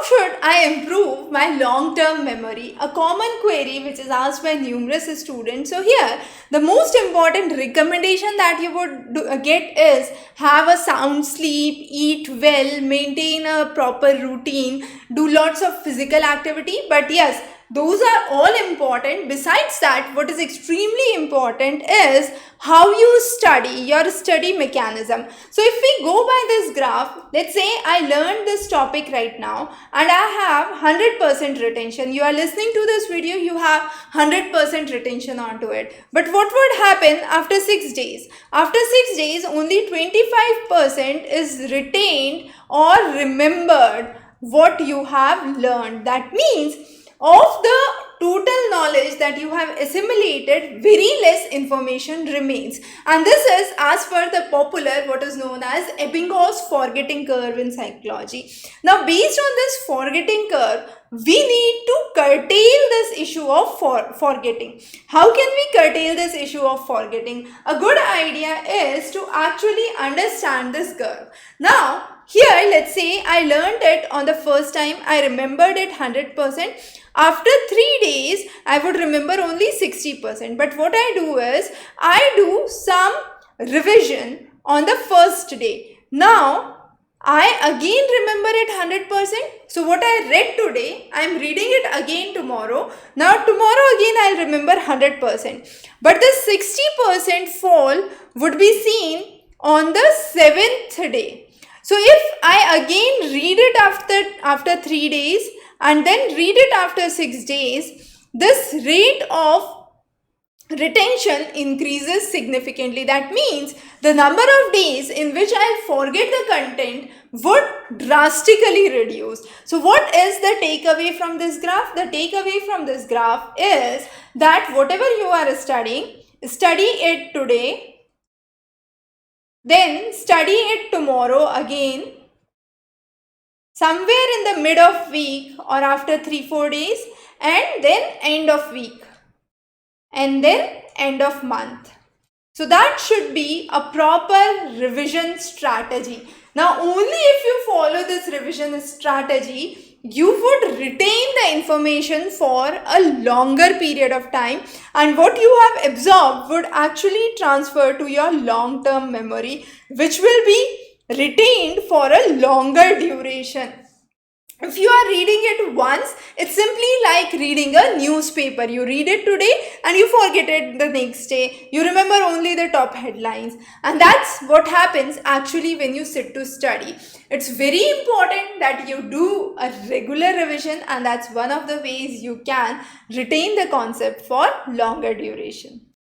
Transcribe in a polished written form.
should I improve my long-term memory? A common query which is asked by numerous students. So here, the most important recommendation that you would get is have a sound sleep, eat well, maintain a proper routine, do lots of physical activity. But yes, those are all important. Besides that, what is extremely important is how you study, your study mechanism. So if we go by this graph, let's say I learned this topic right now and I have 100% retention. You are listening to this video, you have 100% retention onto it. But what would happen after 6 days? After 6 days, only 25% is retained or remembered what you have learned. That means of the total knowledge that you have assimilated, very less information remains. And this is as per the popular, what is known as Ebbinghaus forgetting curve in psychology. Now, based on this forgetting curve, we need to curtail this issue of forgetting. How can we curtail this issue of forgetting? A good idea is to actually understand this curve. Now, here, let's say I learned it on the first time, I remembered it 100%. After 3 days, I would remember only 60%. But what I do is, I do some revision on the first day. Now, I again remember it 100%. So what I read today, I am reading it again tomorrow. Now tomorrow again I will remember 100%. But the 60% fall would be seen on the 7th day. So if I again read it after 3 days and then read it after 6 days, this rate of retention increases significantly. That means the number of days in which I forget the content would drastically reduce. So what is the takeaway from this graph? The takeaway from this graph is that whatever you are studying, study it today, then study it tomorrow again, somewhere in the mid of week or after 3-4 days, and then end of week, and then end of month. So that should be a proper revision strategy. Now, only if you follow this revision strategy, you would retain the information for a longer period of time, and what you have absorbed would actually transfer to your long-term memory, which will be retained for a longer duration. If you are reading it once, it's simply like reading a newspaper. You read it today and you forget it the next day. You remember only the top headlines. And that's what happens actually when you sit to study. It's very important that you do a regular revision, and that's one of the ways you can retain the concept for longer duration.